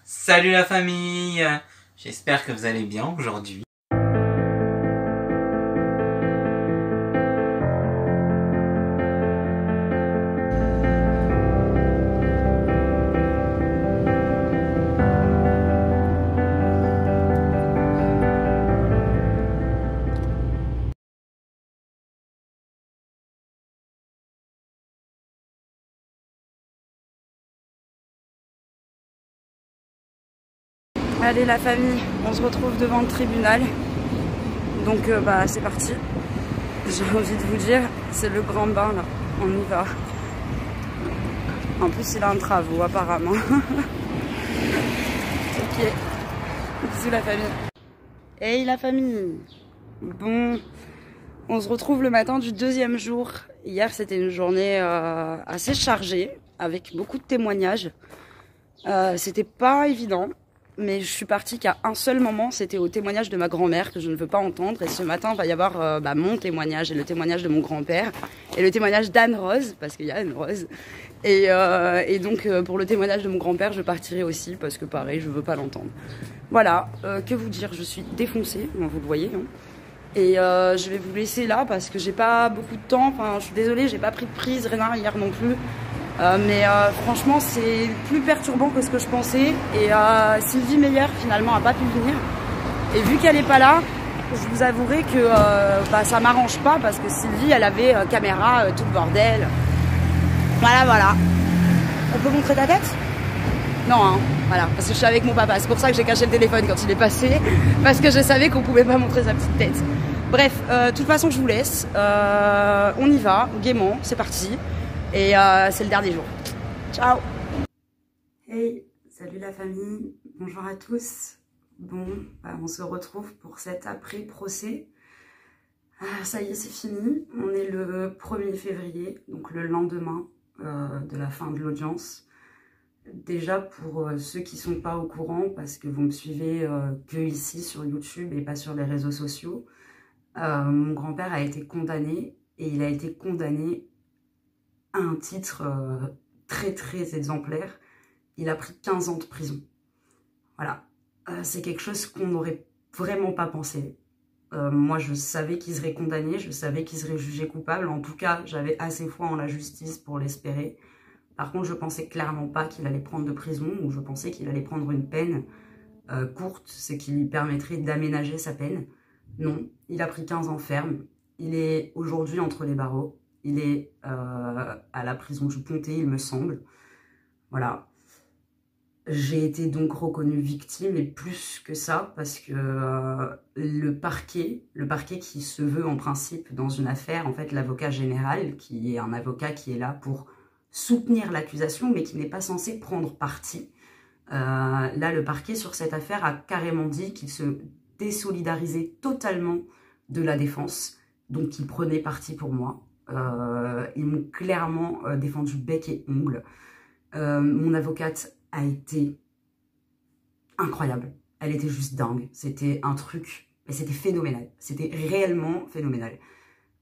Salut la famille, j'espère que vous allez bien aujourd'hui. Allez la famille, on se retrouve devant le tribunal. Donc c'est parti. J'ai envie de vous dire, c'est le grand bain là, on y va. En plus il a un travaux apparemment. Ok, bisous la famille. Hey la famille. Bon, on se retrouve le matin du deuxième jour. Hier c'était une journée assez chargée, avec beaucoup de témoignages. C'était pas évident. Mais je suis partie qu'à un seul moment, c'était au témoignage de ma grand-mère que je ne veux pas entendre. Et ce matin, il va y avoir mon témoignage et le témoignage de mon grand-père. Et le témoignage d'Anne-Rose, parce qu'il y a Anne-Rose. Et donc, pour le témoignage de mon grand-père, je partirai aussi, parce que pareil, je veux pas l'entendre. Voilà, que vous dire, je suis défoncée, vous le voyez. Hein. Et je vais vous laisser là, parce que j'ai pas beaucoup de temps. Enfin, je suis désolée, j'ai pas pris de prise, rien hier non plus. Mais franchement c'est plus perturbant que ce que je pensais et Sylvie Meyer finalement a pas pu venir et vu qu'elle est pas là je vous avouerai que ça m'arrange pas parce que Sylvie elle avait caméra tout le bordel, voilà. On peut montrer ta tête? Non hein, voilà, parce que je suis avec mon papa, c'est pour ça que j'ai caché le téléphone quand il est passé parce que je savais qu'on pouvait pas montrer sa petite tête. Bref, de toute façon je vous laisse, on y va gaiement, c'est parti. Et c'est le dernier jour. Ciao. Hey, salut la famille, bonjour à tous. Bon, on se retrouve pour cet après-procès. Ça y est, c'est fini. On est le 1er février, donc le lendemain de la fin de l'audience. Déjà pour ceux qui sont pas au courant, parce que vous me suivez que ici sur YouTube et pas sur les réseaux sociaux, mon grand-père a été condamné et il a été condamné à un titre très exemplaire. Il a pris 15 ans de prison. Voilà. C'est quelque chose qu'on n'aurait vraiment pas pensé. Moi, je savais qu'il serait condamné, je savais qu'il serait jugé coupable. En tout cas, j'avais assez foi en la justice pour l'espérer. Par contre, je pensais clairement pas qu'il allait prendre de prison, ou je pensais qu'il allait prendre une peine courte, ce qui lui permettrait d'aménager sa peine. Non, il a pris 15 ans ferme. Il est aujourd'hui entre les barreaux. Il est à la prison du Pontet, il me semble. Voilà. J'ai été donc reconnue victime, et plus que ça, parce que le parquet qui se veut en principe dans une affaire, en fait, l'avocat général, qui est un avocat qui est là pour soutenir l'accusation, mais qui n'est pas censé prendre parti. Là, le parquet, sur cette affaire, a carrément dit qu'il se désolidarisait totalement de la défense, donc il prenait parti pour moi. Ils m'ont clairement défendu bec et ongle. Mon avocate a été incroyable. Elle était juste dingue. C'était un truc, mais c'était phénoménal. C'était réellement phénoménal.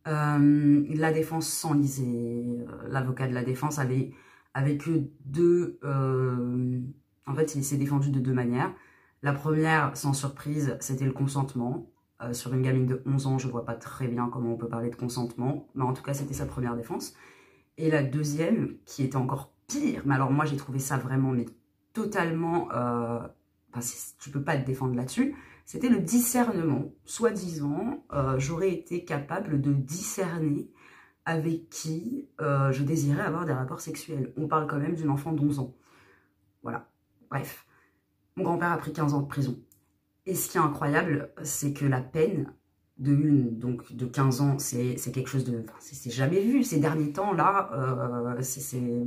La défense s'enlisait. L'avocat de la défense avait que deux... en fait, il s'est défendu de deux manières. La première, sans surprise, c'était le consentement. Sur une gamine de 11 ans, je vois pas très bien comment on peut parler de consentement, mais en tout cas, c'était sa première défense. Et la deuxième, qui était encore pire, mais alors moi, j'ai trouvé ça vraiment, mais totalement... tu peux pas te défendre là-dessus. C'était le discernement. Soi-disant, j'aurais été capable de discerner avec qui je désirais avoir des rapports sexuels. On parle quand même d'une enfant d'11 ans. Voilà, bref. Mon grand-père a pris 15 ans de prison. Et ce qui est incroyable, c'est que la peine donc de 15 ans, c'est quelque chose de... c'est jamais vu. Ces derniers temps, là,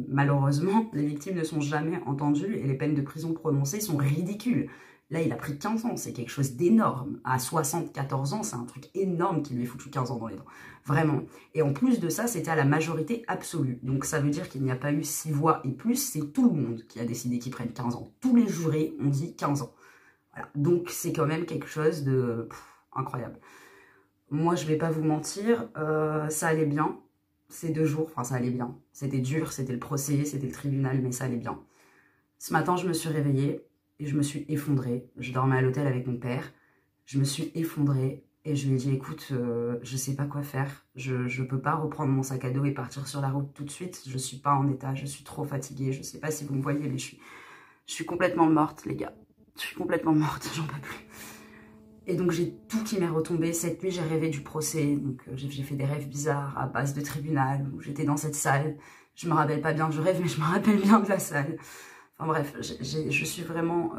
malheureusement, les victimes ne sont jamais entendues et les peines de prison prononcées sont ridicules. Là, il a pris 15 ans, c'est quelque chose d'énorme. À 74 ans, c'est un truc énorme qui lui est foutu 15 ans dans les dents. Vraiment. Et en plus de ça, c'était à la majorité absolue. Donc ça veut dire qu'il n'y a pas eu 6 voix et plus, c'est tout le monde qui a décidé qu'il prenne 15 ans. Tous les jurés ont dit 15 ans. Voilà. Donc c'est quand même quelque chose de incroyable. Moi, je vais pas vous mentir, ça allait bien. Ces 2 jours, enfin ça allait bien. C'était dur, c'était le procès, c'était le tribunal, mais ça allait bien. Ce matin, je me suis réveillée. et je me suis effondrée. Je dormais à l'hôtel avec mon père. Je me suis effondrée et je lui ai dit, écoute, je sais pas quoi faire. Je peux pas reprendre mon sac à dos et partir sur la route tout de suite. Je suis pas en état, je suis trop fatiguée. Je sais pas si vous me voyez, mais je suis complètement morte, les gars. Je suis complètement morte, j'en peux plus. Et donc j'ai tout qui m'est retombé. Cette nuit, j'ai rêvé du procès. Donc j'ai fait des rêves bizarres à base de tribunal où j'étais dans cette salle. Je me rappelle pas bien du rêve, mais je me rappelle bien de la salle. Enfin bref, je suis vraiment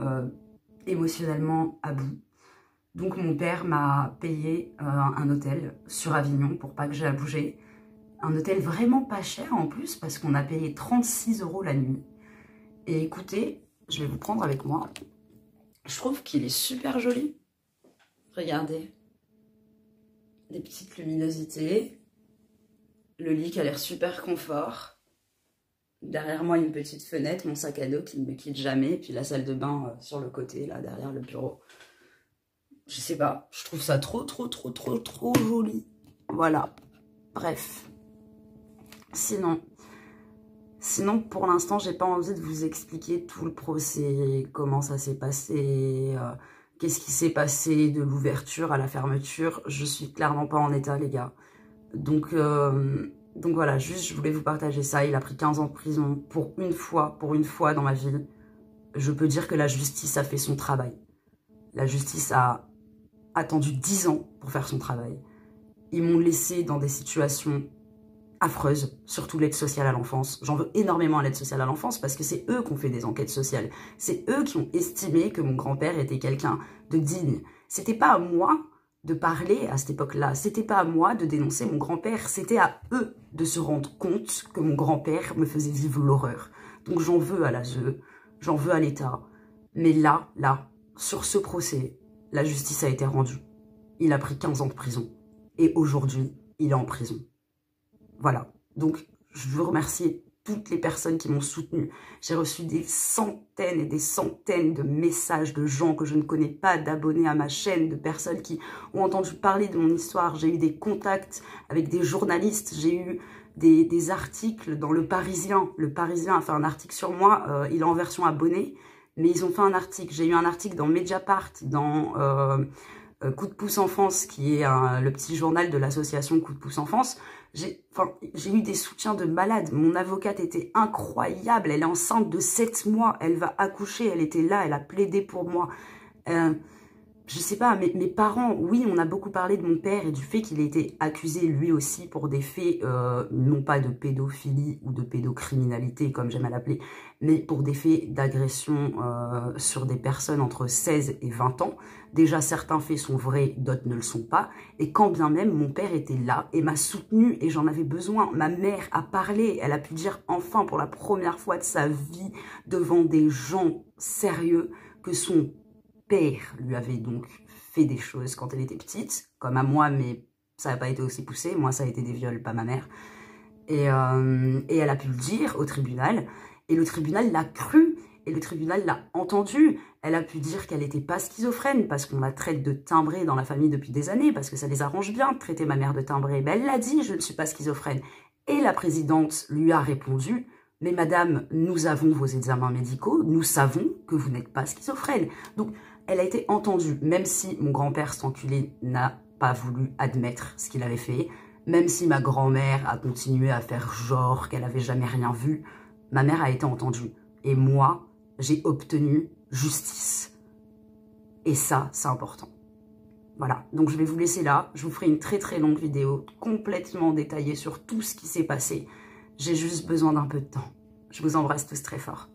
émotionnellement à bout. Donc mon père m'a payé un hôtel sur Avignon pour pas que j'aie à bouger. Un hôtel vraiment pas cher en plus parce qu'on a payé 36 € la nuit. Et écoutez, je vais vous prendre avec moi. Je trouve qu'il est super joli. Regardez. Des petites luminosités. Le lit qui a l'air super confort. Derrière moi, une petite fenêtre, mon sac à dos qui ne me quitte jamais. Et puis la salle de bain sur le côté, là, derrière le bureau. Je sais pas, je trouve ça trop joli. Voilà. Bref. Sinon, pour l'instant, j'ai pas envie de vous expliquer tout le procès, comment ça s'est passé, qu'est-ce qui s'est passé de l'ouverture à la fermeture. Je suis clairement pas en état, les gars. Donc voilà, juste je voulais vous partager ça. Il a pris 15 ans de prison pour une fois dans ma vie. Je peux dire que la justice a fait son travail. La justice a attendu 10 ans pour faire son travail. Ils m'ont laissé dans des situations affreuses, surtout l'aide sociale à l'enfance. J'en veux énormément à l'aide sociale à l'enfance parce que c'est eux qui ont fait des enquêtes sociales. C'est eux qui ont estimé que mon grand-père était quelqu'un de digne. C'était pas à moi de parler à cette époque-là. C'était pas à moi de dénoncer mon grand-père. C'était à eux de se rendre compte que mon grand-père me faisait vivre l'horreur. Donc j'en veux à l'ASE, j'en veux à l'État. Mais là, sur ce procès, la justice a été rendue. Il a pris 15 ans de prison. Et aujourd'hui, il est en prison. Voilà. Donc, je veux remercier toutes les personnes qui m'ont soutenue. J'ai reçu des centaines et des centaines de messages de gens que je ne connais pas, d'abonnés à ma chaîne, de personnes qui ont entendu parler de mon histoire. J'ai eu des contacts avec des journalistes. J'ai eu des articles dans Le Parisien. Le Parisien a fait un article sur moi. Il est en version abonnée. Mais ils ont fait un article. J'ai eu un article dans Mediapart, dans Coup de pouce enfance, qui est le petit journal de l'association Coup de pouce enfance. J'ai eu des soutiens de malades. Mon avocate était incroyable. Elle est enceinte de 7 mois. Elle va accoucher. Elle était là. Elle a plaidé pour moi. Je sais pas, mes parents, oui, on a beaucoup parlé de mon père et du fait qu'il ait été accusé lui aussi pour des faits, non pas de pédophilie ou de pédocriminalité, comme j'aime à l'appeler, mais pour des faits d'agression sur des personnes entre 16 et 20 ans. Déjà, certains faits sont vrais, d'autres ne le sont pas. Et quand bien même, mon père était là et m'a soutenu et j'en avais besoin. Ma mère a parlé, elle a pu dire enfin pour la première fois de sa vie devant des gens sérieux que son père lui avait donc fait des choses quand elle était petite, comme à moi, mais ça n'a pas été aussi poussé. Moi, ça a été des viols, pas ma mère. Et elle a pu le dire au tribunal, et le tribunal l'a cru, et le tribunal l'a entendu. Elle a pu dire qu'elle n'était pas schizophrène, parce qu'on la traite de timbrée dans la famille depuis des années, parce que ça les arrange bien de traiter ma mère de timbrée. Ben, elle l'a dit, je ne suis pas schizophrène. Et la présidente lui a répondu, mais madame, nous avons vos examens médicaux, nous savons que vous n'êtes pas schizophrène. Donc, elle a été entendue, même si mon grand-père, cet enculé, n'a pas voulu admettre ce qu'il avait fait, même si ma grand-mère a continué à faire genre qu'elle n'avait jamais rien vu, ma mère a été entendue. Et moi, j'ai obtenu justice. Et ça, c'est important. Voilà, donc je vais vous laisser là. Je vous ferai une très longue vidéo, complètement détaillée sur tout ce qui s'est passé. J'ai juste besoin d'un peu de temps. Je vous embrasse tous très fort.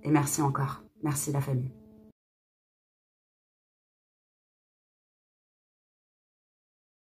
Et merci encore. Merci la famille.